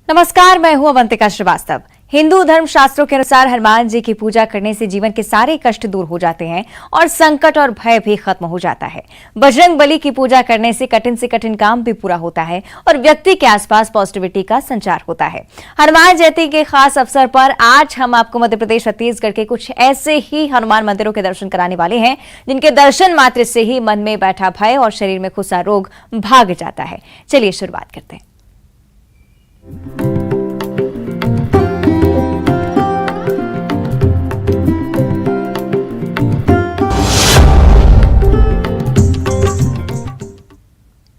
नमस्कार, मैं हूं अवंतिका श्रीवास्तव। हिंदू धर्म शास्त्रों के अनुसार हनुमान जी की पूजा करने से जीवन के सारे कष्ट दूर हो जाते हैं और संकट और भय भी खत्म हो जाता है। बजरंग बली की पूजा करने से कठिन काम भी पूरा होता है और व्यक्ति के आसपास पॉजिटिविटी का संचार होता है। हनुमान जयंती के खास अवसर पर आज हम आपको मध्य प्रदेश छत्तीसगढ़ के कुछ ऐसे ही हनुमान मंदिरों के दर्शन कराने वाले हैं जिनके दर्शन मात्र से ही मन में बैठा भय और शरीर में घुसा रोग भाग जाता है। चलिए शुरुआत करते हैं।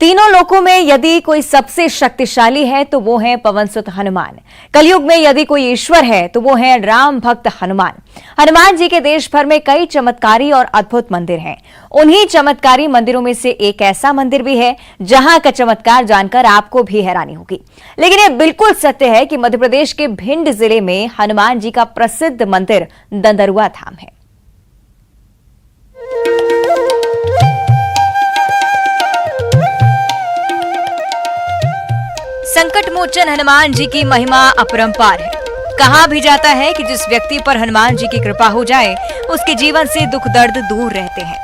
तीनों लोकों में यदि कोई सबसे शक्तिशाली है तो वो है पवनसुत हनुमान। कलयुग में यदि कोई ईश्वर है तो वो है राम भक्त हनुमान। हनुमान जी के देश भर में कई चमत्कारी और अद्भुत मंदिर हैं। उन्हीं चमत्कारी मंदिरों में से एक ऐसा मंदिर भी है जहां का चमत्कार जानकर आपको भी हैरानी होगी। लेकिन ये बिल्कुल सत्य है कि मध्य प्रदेश के भिंड जिले में हनुमान जी का प्रसिद्ध मंदिर दंदरुआ धाम है। संकट मोचन हनुमान जी की महिमा अपरंपार है। कहा भी जाता है कि जिस व्यक्ति पर हनुमान जी की कृपा हो जाए उसके जीवन से दुख दर्द दूर रहते हैं।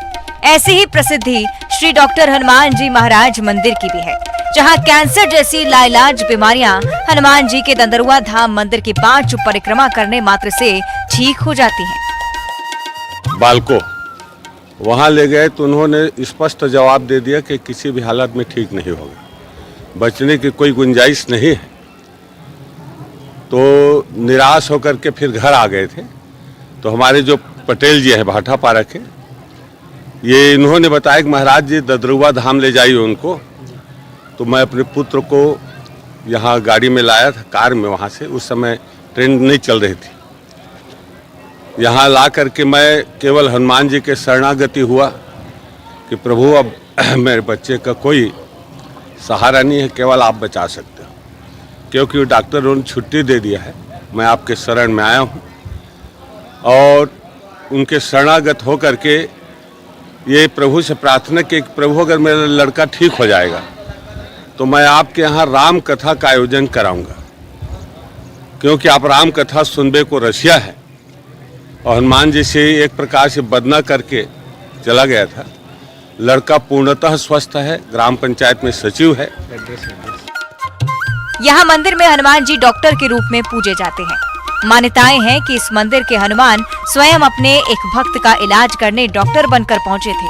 ऐसी ही प्रसिद्धि श्री डॉक्टर हनुमान जी महाराज मंदिर की भी है, जहां कैंसर जैसी लाइलाज बीमारियां हनुमान जी के दंदरुआ धाम मंदिर की 5 परिक्रमा करने मात्र से ठीक हो जाती हैं। बालको वहां ले गए तो उन्होंने स्पष्ट जवाब दे दिया कि किसी भी हालत में ठीक नहीं होगा, बचने की कोई गुंजाइश नहीं है। तो निराश होकर के फिर घर आ गए थे। तो हमारे जो पटेल जी हैं भाटापारा के, ये इन्होंने बताया कि महाराज जी दंदरुआ धाम ले जाइए उनको। तो मैं अपने पुत्र को यहाँ गाड़ी में लाया था, कार में। वहाँ से उस समय ट्रेन नहीं चल रही थी। यहाँ ला करके मैं केवल हनुमान जी के शरणागति हुआ कि प्रभु अब मेरे बच्चे का कोई सहारा नहीं है, केवल आप बचा सकते हो, क्योंकि डॉक्टरों ने छुट्टी दे दिया है। मैं आपके शरण में आया हूँ और उनके शरणागत होकर के ये प्रभु से प्रार्थना की, प्रभु अगर मेरा लड़का ठीक हो जाएगा तो मैं आपके यहाँ राम कथा का आयोजन कराऊंगा, क्योंकि आप राम कथा सुनबे को रसिया है। और हनुमान जी से एक प्रकार से बदना करके चला गया था। लड़का पूर्णतः स्वस्थ है, ग्राम पंचायत में सचिव है। यहाँ मंदिर में हनुमान जी डॉक्टर के रूप में पूजे जाते हैं। मान्यताएं हैं कि इस मंदिर के हनुमान स्वयं अपने एक भक्त का इलाज करने डॉक्टर बनकर पहुंचे थे।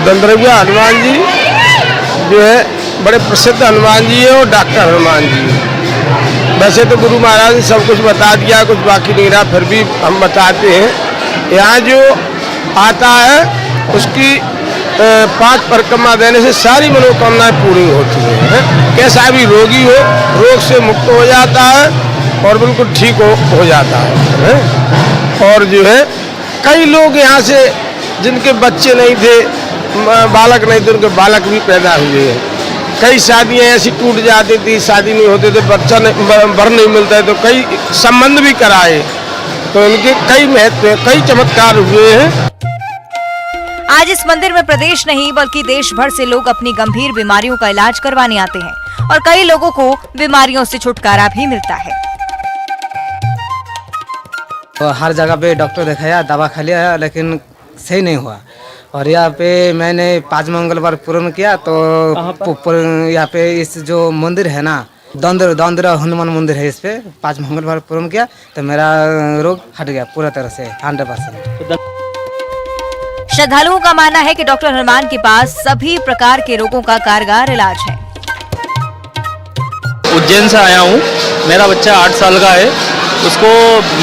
दंदरुआ हनुमान जी जो है बड़े प्रसिद्ध हनुमान जी है और डॉक्टर हनुमान जी। वैसे तो गुरु महाराज ने सब कुछ बता दिया, कुछ बाकी नहीं रहा, फिर भी हम बताते हैं। यहाँ जो आता है उसकी 5 परिक्रमा देने से सारी मनोकामनाएं पूरी होती हैं। कैसा भी रोगी हो, रोग से मुक्त हो जाता है और बिल्कुल ठीक हो जाता है। और जो है कई लोग यहाँ से जिनके बच्चे नहीं थे, बालक नहीं थे, उनके बालक भी पैदा हुए हैं। कई शादियाँ ऐसी टूट जाती थी, शादी नहीं होते थे, बच्चा बर नहीं मिलता है, तो कई संबंध भी कराए, तो उनके कई महत्व, कई चमत्कार हुए हैं। आज इस मंदिर में प्रदेश नहीं बल्कि देश भर से लोग अपनी गंभीर बीमारियों का इलाज करवाने आते हैं और कई लोगों को बीमारियों से छुटकारा भी मिलता है। तो हर जगह पे डॉक्टर दिखाया, दवा खा लिया, लेकिन सही नहीं हुआ। और यहाँ पे मैंने 5 मंगलवार पूर्ण किया, तो यहाँ पे इस जो मंदिर है ना, दंदरुआ हनुमान मंदिर है, इस पे 5 मंगलवार पूर्ण किया तो मेरा रोग हट गया पूरा तरह से 100%। श्रद्धालुओं का मानना है कि डॉक्टर हनुमान के पास सभी प्रकार के रोगों का कारगर इलाज है। उज्जैन से आया हूँ, मेरा बच्चा 8 साल का है, उसको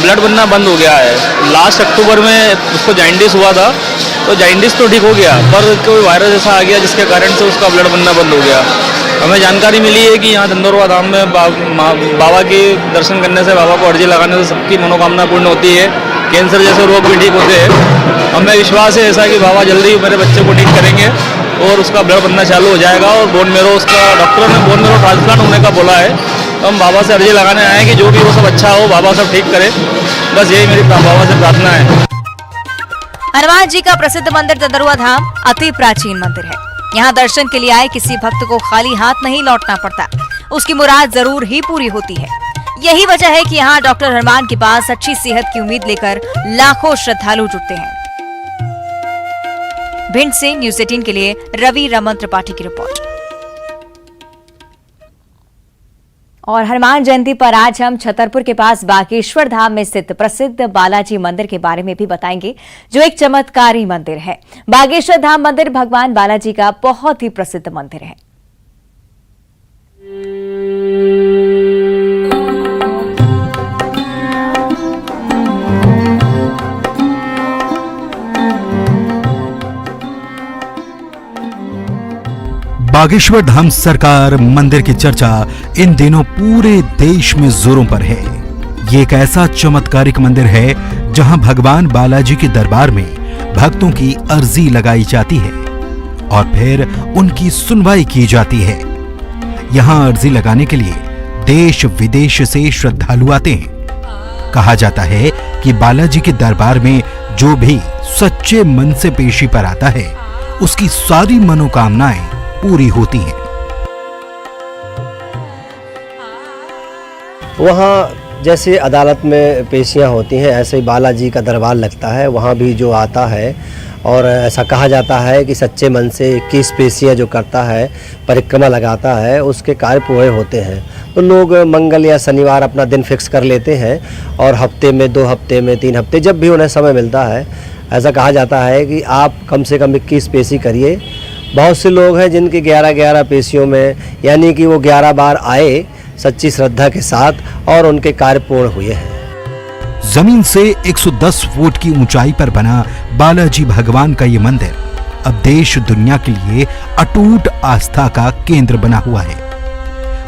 ब्लड बनना बंद हो गया है। लास्ट अक्टूबर में उसको जॉन्डिस हुआ था, तो जॉन्डिस तो ठीक हो गया, पर कोई वायरस ऐसा आ गया जिसके कारण से उसका ब्लड बनना बंद हो गया। हमें जानकारी मिली है कि यहाँ दंदरुआ धाम में बाबा के दर्शन करने से, बाबा को अर्जी लगाने से सबकी मनोकामना पूर्ण होती है। कैंसर जैसे रोग भी ठीक होते हैं। हमें विश्वास है ऐसा कि बाबा जल्दी मेरे बच्चे को ठीक करेंगे और उसका ब्लड बनना चालू हो जाएगा। और बोन मेरो, उसका डॉक्टर ने बोन मेरो ट्रांसप्लांट होने का बोला है। तो हम बाबा से अर्जी लगाने आए हैं कि जो भी वो सब अच्छा हो, बाबा सब ठीक करे। बस यही मेरी बाबा से प्रार्थना है। हनुमान जी का प्रसिद्ध मंदिर दंदरुआ धाम अति प्राचीन मंदिर है। यहाँ दर्शन के लिए आए किसी भक्त को खाली हाथ नहीं लौटना पड़ता। उसकी मुराद जरूर ही पूरी होती है। यही वजह है कि यहाँ डॉक्टर हनुमान के पास अच्छी सेहत की उम्मीद लेकर लाखों श्रद्धालु जुटते हैं। भिंड से न्यूज़ 18 के लिए रवि रमन त्रिपाठी की रिपोर्ट। और हनुमान जयंती पर आज हम छतरपुर के पास बागेश्वर धाम में स्थित प्रसिद्ध बालाजी मंदिर के बारे में भी बताएंगे, जो एक चमत्कारी मंदिर है। बागेश्वर धाम मंदिर भगवान बालाजी का बहुत ही प्रसिद्ध मंदिर है। बागेश्वर धाम सरकार मंदिर की चर्चा इन दिनों पूरे देश में जोरों पर है। ये एक ऐसा चमत्कारिक मंदिर है जहां भगवान बालाजी के दरबार में भक्तों की अर्जी लगाई जाती है और फिर उनकी सुनवाई की जाती है। यहां अर्जी लगाने के लिए देश विदेश से श्रद्धालु आते हैं। कहा जाता है कि बालाजी के दरबार में जो भी सच्चे मन से पेशी पर आता है, उसकी सारी मनोकामनाएं पूरी होती हैं। वहाँ जैसे अदालत में पेशियां होती हैं, ऐसे ही बालाजी का दरबार लगता है। वहाँ भी जो आता है, और ऐसा कहा जाता है कि सच्चे मन से 21 पेशियां जो करता है, परिक्रमा लगाता है, उसके कार्य पूरे होते हैं। तो लोग मंगल या शनिवार अपना दिन फिक्स कर लेते हैं और हफ्ते में, 2 हफ्ते में, 3 हफ्ते, जब भी उन्हें समय मिलता है, ऐसा कहा जाता है कि आप कम से कम 21 पेशी करिए। बहुत से लोग हैं जिनके 11-11 पेशियों में, यानी कि वो 11 बार आए सच्ची श्रद्धा के साथ और उनके कार्य पूर्ण हुए हैं। जमीन से 110 फुट की ऊंचाई पर बना बालाजी भगवान का ये मंदिर अब देश दुनिया के लिए अटूट आस्था का केंद्र बना हुआ है।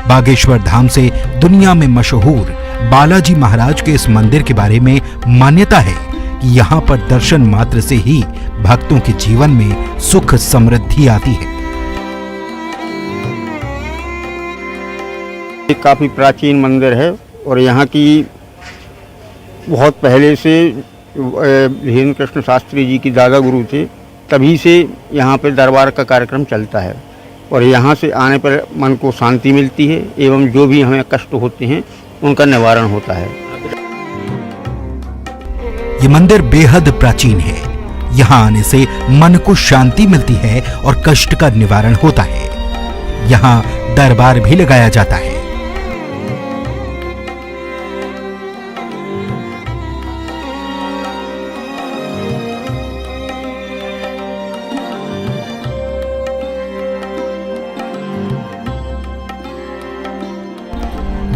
बागेश्वर धाम से दुनिया में मशहूर बालाजी महाराज के इस मंदिर के बारे में मान्यता है कि यहाँ पर दर्शन मात्र से ही भक्तों के जीवन में सुख समृद्धि आती है। एक काफ़ी प्राचीन मंदिर है और यहाँ की बहुत पहले से धीरेन्द्र कृष्ण शास्त्री जी की दादा गुरु थे, तभी से यहाँ पे दरबार का कार्यक्रम चलता है और यहाँ से आने पर मन को शांति मिलती है एवं जो भी हमें कष्ट होते हैं उनका निवारण होता है। ये मंदिर बेहद प्राचीन है। यहाँ आने से मन को शांति मिलती है और कष्ट का निवारण होता है। यहाँ दरबार भी लगाया जाता है।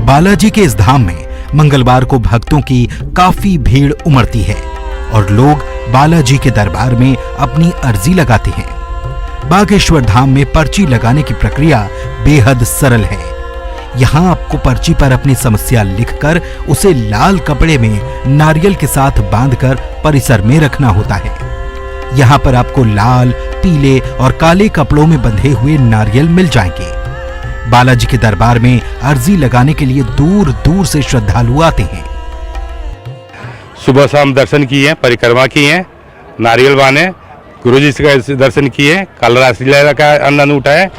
बालाजी के इस धाम में मंगलवार को भक्तों की काफी भीड़ उमड़ती है और लोग बालाजी के दरबार में अपनी अर्जी लगाते हैं। बागेश्वर धाम में पर्ची लगाने की प्रक्रिया बेहद सरल है। यहाँ आपको पर्ची पर अपनी समस्या लिखकर उसे लाल कपड़े में नारियल के साथ बांधकर परिसर में रखना होता है। यहाँ पर आपको लाल, पीले और काले कपड़ों में बंधे हुए नारियल मिल जाएंगे। बालाजी के दरबार में अर्जी लगाने के लिए दूर दूर से श्रद्धालु आते हैं। सुबह शाम दर्शन किए, परिक्रमा की है, नारियल बांधे, गुरुजी से दर्शन किए, कल रासलीला का आनंद उठाए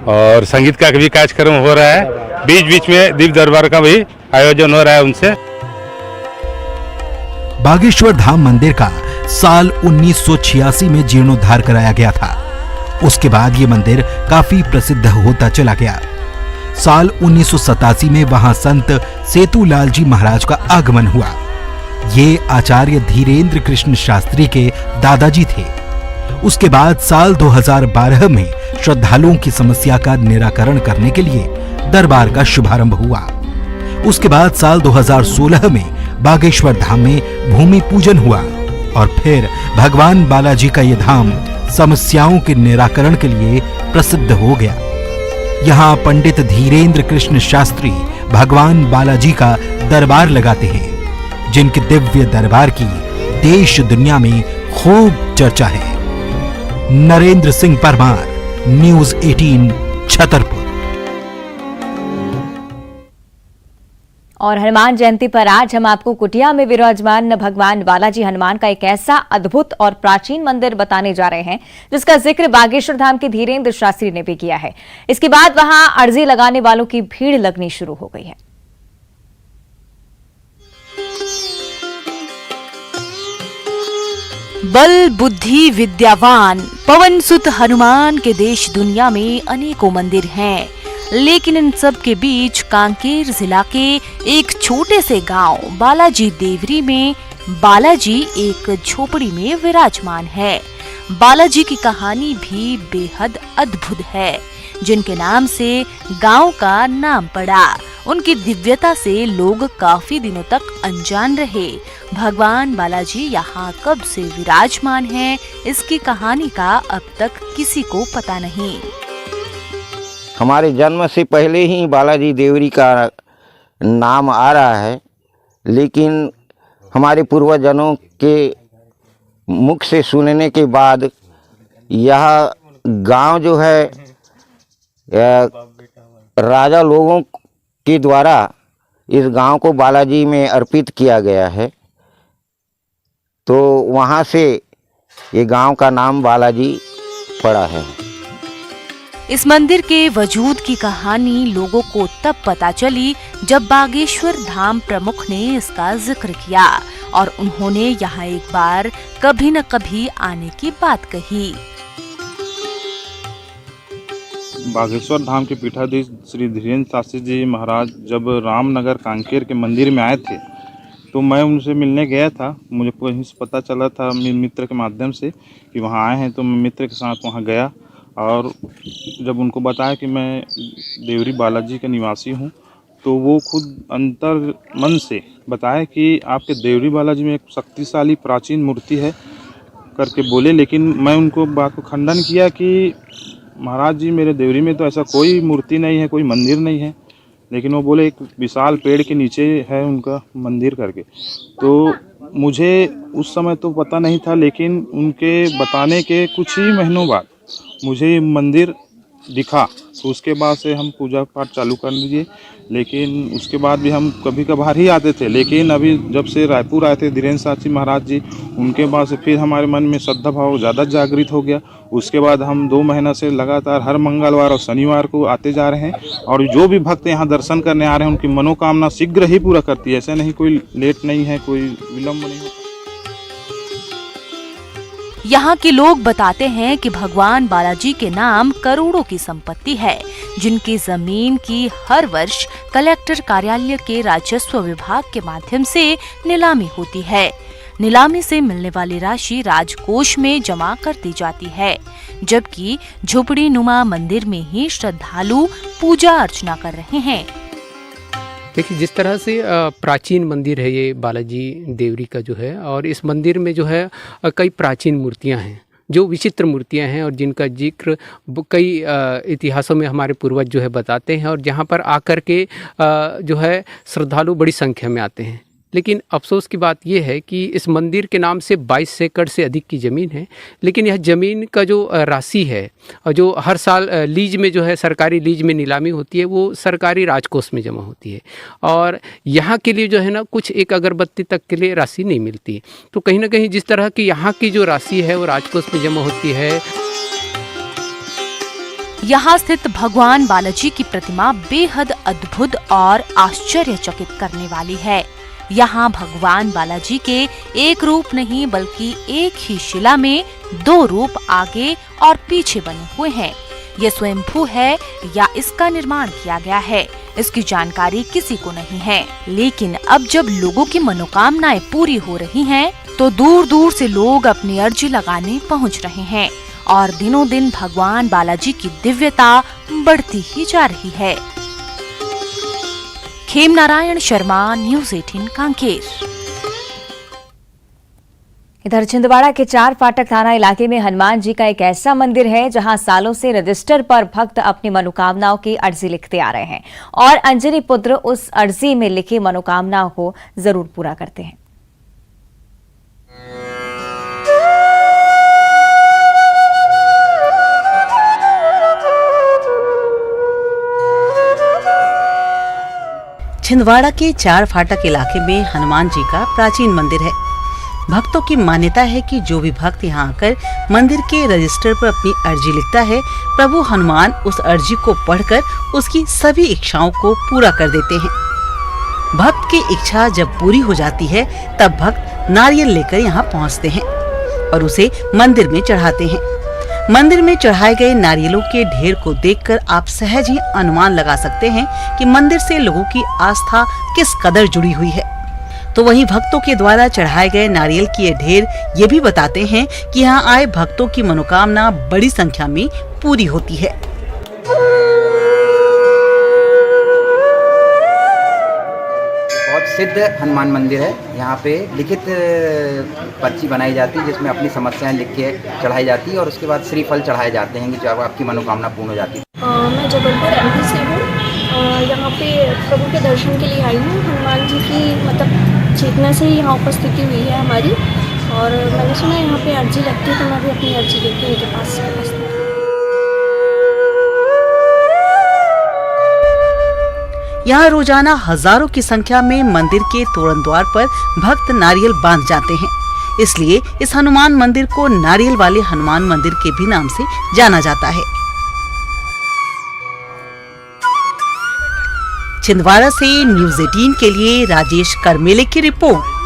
और संगीत का भी कार्यक्रम हो रहा है। बीच बीच में दीप दरबार का भी आयोजन हो रहा है उनसे। बागेश्वर धाम मंदिर का साल 1986 में जीर्णोद्धार कराया गया था। उसके बाद ये मंदिर काफी प्रसिद्ध होता चला गया। साल 1987 में वहां संत सेतुलाल जी महाराज का आगमन हुआ। ये आचार्य धीरेन्द्र कृष्ण शास्त्री के दादाजी थे। उसके बाद साल 2012 में श्रद्धालुओं की समस्या का निराकरण करने के लिए दरबार का शुभारंभ हुआ। उसके बाद साल 2016 में बागेश्वर धाम में भूमि पूजन हुआ और फिर भगवान बालाजी का ये धाम समस्याओं के निराकरण के लिए प्रसिद्ध हो गया। यहाँ पंडित धीरेन्द्र कृष्ण शास्त्री भगवान बालाजी का दरबार लगाते हैं, जिनके दिव्य दरबार की देश दुनिया में खूब चर्चा है। नरेंद्र सिंह परमार, न्यूज़ 18 छतरपुर। और हनुमान जयंती पर आज हम आपको कुटिया में विराजमान भगवान बालाजी हनुमान का एक ऐसा अद्भुत और प्राचीन मंदिर बताने जा रहे हैं जिसका जिक्र बागेश्वर धाम के धीरेन्द्र शास्त्री ने भी किया है। इसके बाद वहां अर्जी लगाने वालों की भीड़ लगनी शुरू हो गई है। बल बुद्धि विद्यावान पवन सुत हनुमान के देश दुनिया में अनेकों मंदिर हैं, लेकिन इन सब के बीच कांकेर जिला के एक छोटे से गांव बालाजी देवरी में बालाजी एक झोपड़ी में विराजमान है। बालाजी की कहानी भी बेहद अद्भुत है। जिनके नाम से गांव का नाम पड़ा, उनकी दिव्यता से लोग काफी दिनों तक अनजान रहे। भगवान बालाजी यहाँ कब से विराजमान हैं, इसकी कहानी का अब तक किसी को पता नहीं। हमारे जन्म से पहले ही बालाजी देवरी का नाम आ रहा है, लेकिन हमारे पूर्वजनों के मुख से सुनने के बाद यह गांव जो है राजा लोगों के द्वारा इस गांव को बालाजी में अर्पित किया गया है, तो वहां से ये गांव का नाम बालाजी पड़ा है। इस मंदिर के वजूद की कहानी लोगों को तब पता चली जब बागेश्वर धाम प्रमुख ने इसका जिक्र किया और उन्होंने यहाँ एक बार कभी न कभी आने की बात कही। बागेश्वर धाम के पीठाधीश श्री धीरेन्द्र शास्त्री जी महाराज जब रामनगर कांकेर के मंदिर में आए थे तो मैं उनसे मिलने गया था। मुझे कहीं से पता चला था मेरे मित्र के माध्यम से कि वहाँ आए हैं, तो मैं मित्र के साथ वहाँ गया और जब उनको बताया कि मैं देवरी बालाजी का निवासी हूँ, तो वो खुद अंतर मन से बताया कि आपके देवरी बालाजी में एक शक्तिशाली प्राचीन मूर्ति है करके बोले। लेकिन मैं उनको बात को खंडन किया कि महाराज जी, मेरे देवरी में तो ऐसा कोई मूर्ति नहीं है, कोई मंदिर नहीं है। लेकिन वो बोले एक विशाल पेड़ के नीचे है उनका मंदिर करके। तो मुझे उस समय तो पता नहीं था, लेकिन उनके बताने के कुछ ही महीनों बाद मुझे मंदिर दिखा, तो उसके बाद से हम पूजा पाठ चालू कर लीजिए। लेकिन उसके बाद भी हम कभी कभार ही आते थे, लेकिन अभी जब से रायपुर आए थे धीरेन्द्र शास्त्री महाराज जी, उनके बाद से फिर हमारे मन में श्रद्धा भाव ज़्यादा जागृत हो गया। उसके बाद हम 2 महीना से लगातार हर मंगलवार और शनिवार को आते जा रहे हैं और जो भी भक्त यहाँ दर्शन करने आ रहे हैं उनकी मनोकामना शीघ्र ही पूरा करती है। ऐसा नहीं कोई लेट नहीं है, कोई विलम्ब नहीं होता। यहाँ के लोग बताते हैं कि भगवान बालाजी के नाम करोड़ों की संपत्ति है, जिनकी जमीन की हर वर्ष कलेक्टर कार्यालय के राजस्व विभाग के माध्यम से नीलामी होती है। नीलामी से मिलने वाली राशि राजकोष में जमा कर दी जाती है, जबकि झोपड़ी नुमा मंदिर में ही श्रद्धालु पूजा अर्चना कर रहे हैं। देखिए, जिस तरह से प्राचीन मंदिर है ये बालाजी देवरी का जो है, और इस मंदिर में जो है कई प्राचीन मूर्तियां हैं जो विचित्र मूर्तियां हैं और जिनका जिक्र कई इतिहासों में हमारे पूर्वज जो है बताते हैं, और जहां पर आकर के जो है श्रद्धालु बड़ी संख्या में आते हैं। लेकिन अफसोस की बात यह है कि इस मंदिर के नाम से 22 एकड़ से अधिक की ज़मीन है, लेकिन यह ज़मीन का जो राशि है और जो हर साल लीज में जो है सरकारी लीज में नीलामी होती है, वो सरकारी राजकोष में जमा होती है और यहाँ के लिए जो है ना कुछ एक अगरबत्ती तक के लिए राशि नहीं मिलती। तो कहीं ना कहीं जिस तरह की यहाँ की जो राशि है वो राजकोष में जमा होती है। यहाँ स्थित भगवान बालाजी की प्रतिमा बेहद अद्भुत और आश्चर्यचकित करने वाली है। यहाँ भगवान बालाजी के एक रूप नहीं बल्कि एक ही शिला में 2 रूप आगे और पीछे बने हुए हैं। ये स्वयंभू है या इसका निर्माण किया गया है, इसकी जानकारी किसी को नहीं है। लेकिन अब जब लोगों की मनोकामनाएं पूरी हो रही हैं, तो दूर दूर से लोग अपनी अर्जी लगाने पहुँच रहे हैं और दिनों दिन भगवान बालाजी की दिव्यता बढ़ती ही जा रही है। खेम नारायण शर्मा, न्यूज़ 18 कांकेर। इधर छिंदवाड़ा के 4 फाटक थाना इलाके में हनुमान जी का एक ऐसा मंदिर है जहां सालों से रजिस्टर पर भक्त अपनी मनोकामनाओं की अर्जी लिखते आ रहे हैं और अंजनी पुत्र उस अर्जी में लिखी मनोकामनाओं को जरूर पूरा करते हैं। छिंदवाड़ा के 4 फाटक इलाके में हनुमान जी का प्राचीन मंदिर है। भक्तों की मान्यता है कि जो भी भक्त यहाँ आकर मंदिर के रजिस्टर पर अपनी अर्जी लिखता है, प्रभु हनुमान उस अर्जी को पढ़कर उसकी सभी इच्छाओं को पूरा कर देते हैं। भक्त की इच्छा जब पूरी हो जाती है तब भक्त नारियल लेकर यहाँ पहुँचते हैं और उसे मंदिर में चढ़ाते हैं। मंदिर में चढ़ाए गए नारियलों के ढेर को देखकर आप सहज ही अनुमान लगा सकते हैं कि मंदिर से लोगों की आस्था किस कदर जुड़ी हुई है। तो वहीं भक्तों के द्वारा चढ़ाए गए नारियल के ये ढेर ये भी बताते हैं कि यहाँ आए भक्तों की मनोकामना बड़ी संख्या में पूरी होती है। बहुत सिद्ध हनुमान मंदिर है। यहाँ पे लिखित पर्ची बनाई जाती है जिसमें अपनी समस्याएं लिख के चढ़ाई जाती है और उसके बाद श्रीफल चढ़ाए जाते हैं कि जब आपकी मनोकामना पूर्ण हो जाती है। मैं जबलपुर एमपी से हूँ। यहाँ पे प्रभु के दर्शन के लिए आई हूँ। हनुमान जी की मतलब चेतना से ही यहाँ उपस्थिति हुई है हमारी, और मैंने सुना यहाँ पे अर्जी लगती है, तो मैं भी अपनी अर्जी लेके उनके पास उपस्थित हूँ। यहाँ रोजाना हजारों की संख्या में मंदिर के तोरण द्वार पर भक्त नारियल बांध जाते हैं। इसलिए इस हनुमान मंदिर को नारियल वाले हनुमान मंदिर के भी नाम से जाना जाता है। छिंदवाड़ा से न्यूज़ 18 के लिए राजेश करमेले की रिपोर्ट।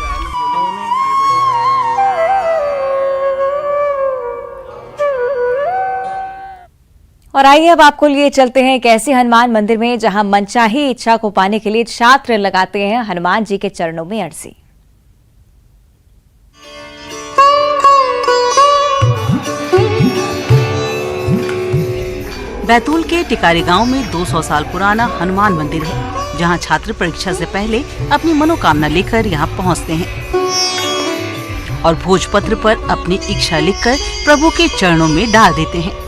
और आइए अब आपको लिए चलते हैं एक ऐसे हनुमान मंदिर में जहां मनचाही इच्छा को पाने के लिए छात्र लगाते हैं हनुमान जी के चरणों में अर्जी। बैतूल के टिकारी गांव में 200 साल पुराना हनुमान मंदिर है, जहां छात्र परीक्षा से पहले अपनी मनोकामना लेकर यहां पहुंचते हैं और भोजपत्र पर अपनी इच्छा लिखकर प्रभु के चरणों में डाल देते हैं।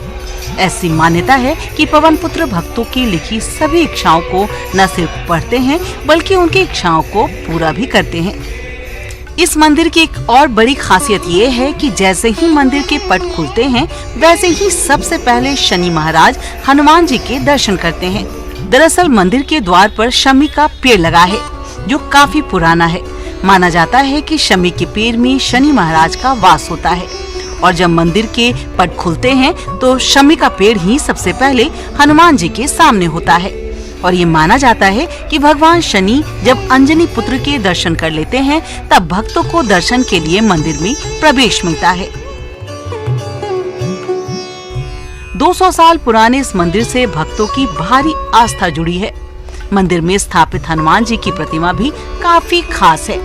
ऐसी मान्यता है कि पवन पुत्र भक्तों की लिखी सभी इच्छाओं को न सिर्फ पढ़ते हैं बल्कि उनकी इच्छाओं को पूरा भी करते हैं। इस मंदिर की एक और बड़ी खासियत ये है कि जैसे ही मंदिर के पट खुलते हैं वैसे ही सबसे पहले शनि महाराज हनुमान जी के दर्शन करते हैं। दरअसल मंदिर के द्वार पर शमी का पेड़ लगा है जो काफी पुराना है। माना जाता है कि शमी के पेड़ में शनि महाराज का वास होता है और जब मंदिर के पट खुलते हैं तो शमी का पेड़ ही सबसे पहले हनुमान जी के सामने होता है और ये माना जाता है कि भगवान शनि जब अंजनी पुत्र के दर्शन कर लेते हैं तब भक्तों को दर्शन के लिए मंदिर में प्रवेश मिलता है। 200 साल पुराने इस मंदिर से भक्तों की भारी आस्था जुड़ी है। मंदिर में स्थापित हनुमान जी की प्रतिमा भी काफी खास है।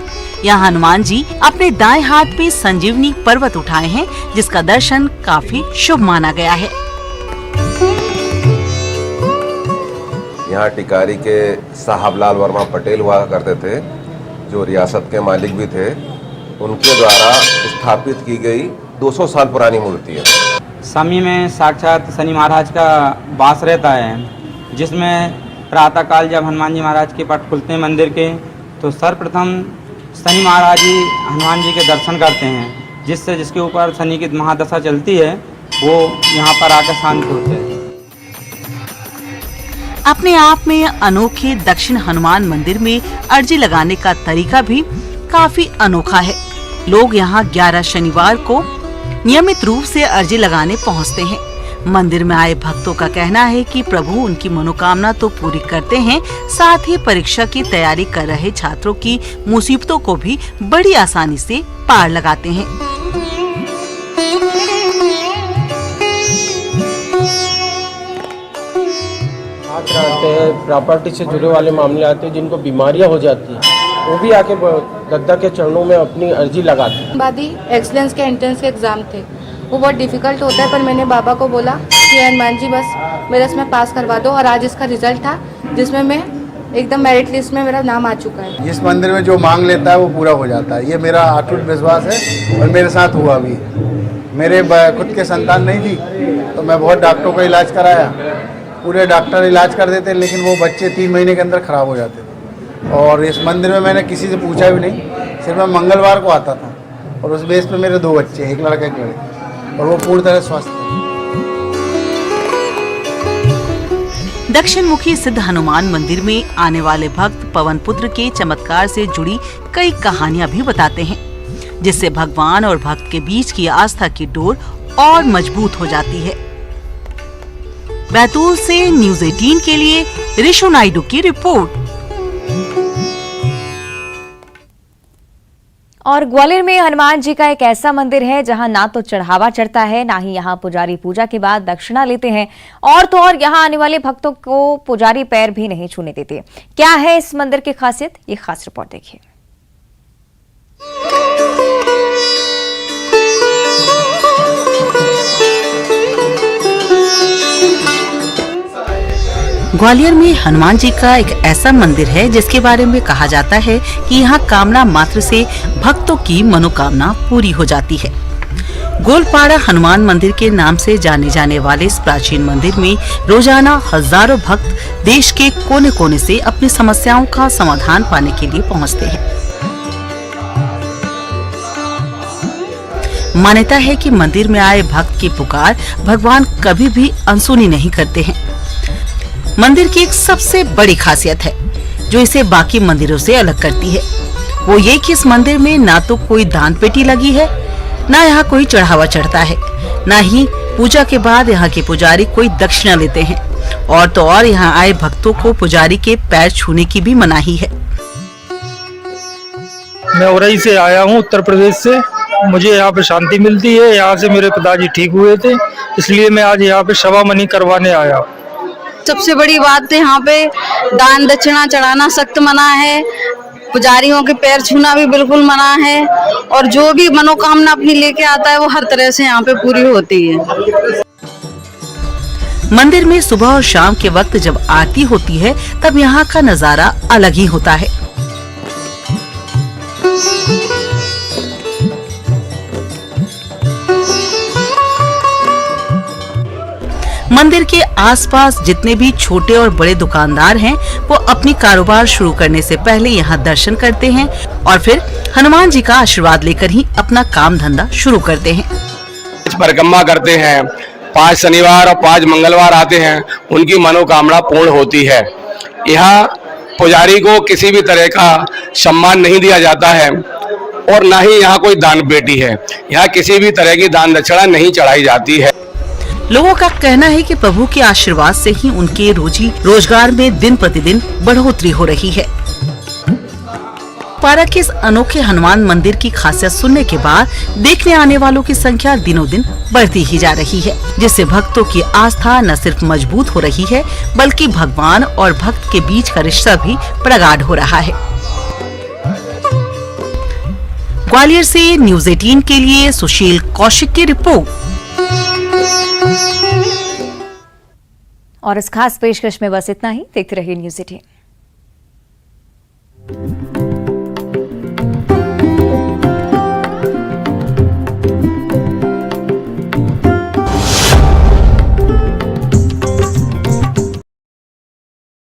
यहाँ हनुमान जी अपने दाएं हाथ में संजीवनी पर्वत उठाए हैं, जिसका दर्शन काफी शुभ माना गया है। यहाँ टिकारी के साहबलाल वर्मा पटेल हुआ करते थे, जो रियासत के मालिक भी थे। उनके द्वारा स्थापित की गई 200 साल पुरानी मूर्ति है। शमी में साक्षात शनि महाराज का वास रहता है, जिसमें प्रातःकाल जब हनुमान जी महाराज के पट खुलते हैं मंदिर के, तो सर्वप्रथम शनि महाराज ही हनुमान जी के दर्शन करते हैं, जिससे जिसके ऊपर शनि की महादशा चलती है वो यहाँ पर आकर शांत होते हैं। अपने आप में अनोखे दक्षिण हनुमान मंदिर में अर्जी लगाने का तरीका भी काफी अनोखा है। लोग यहाँ 11 शनिवार को नियमित रूप से अर्जी लगाने पहुँचते हैं। मंदिर में आए भक्तों का कहना है कि प्रभु उनकी मनोकामना तो पूरी करते हैं, साथ ही परीक्षा की तैयारी कर रहे छात्रों की मुसीबतों को भी बड़ी आसानी से पार लगाते हैं। छात्र आते हैं, प्रॉपर्टी से जुड़े वाले मामले आते हैं, जिनको बीमारियां हो जाती हैं, वो भी आके दद्दा के चरणों में अपनी अर्जी लगाते हैं। बादी एक्सीलेंस के एंट्रेंस के एग्ज़ाम थे, वो बहुत डिफ़िकल्ट होता है, पर मैंने बाबा को बोला कि हनुमान जी बस मेरा इसमें पास करवा दो, और आज इसका रिजल्ट था जिसमें मैं एकदम मेरिट लिस्ट में मेरा नाम आ चुका है। इस मंदिर में जो मांग लेता है वो पूरा हो जाता है, ये मेरा अटूट विश्वास है और मेरे साथ हुआ भी। मेरे खुद के संतान नहीं थी तो मैं बहुत डॉक्टरों का इलाज कराया, पूरे डॉक्टर इलाज कर देते, लेकिन वो बच्चे 3 महीने के अंदर ख़राब हो जाते थे। और इस मंदिर में मैंने किसी से पूछा भी नहीं, सिर्फ मैं मंगलवार को आता था और उस बेस पे मेरे 2 बच्चे, एक लड़का एक लड़की, और वो पूरी तरह स्वस्थ है। दक्षिण मुखी सिद्ध हनुमान मंदिर में आने वाले भक्त पवन पुत्र के चमत्कार से जुड़ी कई कहानियां भी बताते हैं, जिससे भगवान और भक्त के बीच की आस्था की डोर और मजबूत हो जाती है। बैतूल से न्यूज़ 18 के लिए ऋषु नायडू की रिपोर्ट। और ग्वालियर में हनुमान जी का एक ऐसा मंदिर है जहां ना तो चढ़ावा चढ़ता है, ना ही यहां पुजारी पूजा के बाद दक्षिणा लेते हैं, और तो और यहां आने वाले भक्तों को पुजारी पैर भी नहीं छूने देते। क्या है इस मंदिर की खासियत, ये खास रिपोर्ट देखिए। ग्वालियर में हनुमान जी का एक ऐसा मंदिर है जिसके बारे में कहा जाता है कि यहाँ कामना मात्र से भक्तों की मनोकामना पूरी हो जाती है। गोलपाड़ा हनुमान मंदिर के नाम से जाने जाने वाले इस प्राचीन मंदिर में रोजाना हजारों भक्त देश के कोने कोने से अपनी समस्याओं का समाधान पाने के लिए पहुँचते हैं। मान्यता है कि मंदिर में आए भक्त की पुकार भगवान कभी भी अनसुनी नहीं करते हैं। मंदिर की एक सबसे बड़ी खासियत है जो इसे बाकी मंदिरों से अलग करती है, वो ये कि इस मंदिर में ना तो कोई दान पेटी लगी है, ना यहाँ कोई चढ़ावा चढ़ता है, ना ही पूजा के बाद यहाँ के पुजारी कोई दक्षिणा लेते हैं, और तो और यहाँ आए भक्तों को पुजारी के पैर छूने की भी मनाही है। मैं उरई से आया हूँ, उत्तर प्रदेश से। मुझे यहाँ पे शांति मिलती है। यहाँ से मेरे पिताजी ठीक हुए थे, इसलिए मैं आज यहाँ पे शवा मनी करवाने आया हूँ। सबसे बड़ी बात है यहाँ पे दान दक्षिणा चढ़ाना सख्त मना है, पुजारियों के पैर छूना भी बिल्कुल मना है, और जो भी मनोकामना अपनी लेके आता है वो हर तरह से यहाँ पे पूरी होती है। मंदिर में सुबह और शाम के वक्त जब आरती होती है तब यहाँ का नजारा अलग ही होता है। मंदिर के आसपास जितने भी छोटे और बड़े दुकानदार हैं, वो अपनी कारोबार शुरू करने से पहले यहाँ दर्शन करते हैं और फिर हनुमान जी का आशीर्वाद लेकर ही अपना काम धंधा शुरू करते हैं। परिक्रमा करते हैं, 5 शनिवार और 5 मंगलवार आते हैं, उनकी मनोकामना पूर्ण होती है। यहाँ पुजारी को किसी भी तरह का सम्मान नहीं दिया जाता है और न ही यहाँ कोई दान पेटी है। यहाँ किसी भी तरह की दान दक्षिणा नहीं चढ़ाई जाती है। लोगों का कहना है कि प्रभु के आशीर्वाद से ही उनके रोजी रोजगार में दिन प्रतिदिन बढ़ोतरी हो रही है। पारा के इस अनोखे हनुमान मंदिर की खासियत सुनने के बाद देखने आने वालों की संख्या दिनों दिन बढ़ती ही जा रही है, जिससे भक्तों की आस्था न सिर्फ मजबूत हो रही है बल्कि भगवान और भक्त के बीच का रिश्ता भी प्रगाढ़ हो रहा है। ग्वालियर से न्यूज़ 18 के लिए सुशील कौशिक की रिपोर्ट। और इस खास पेशकश में बस इतना ही। देखते रहिए न्यूज़ 18।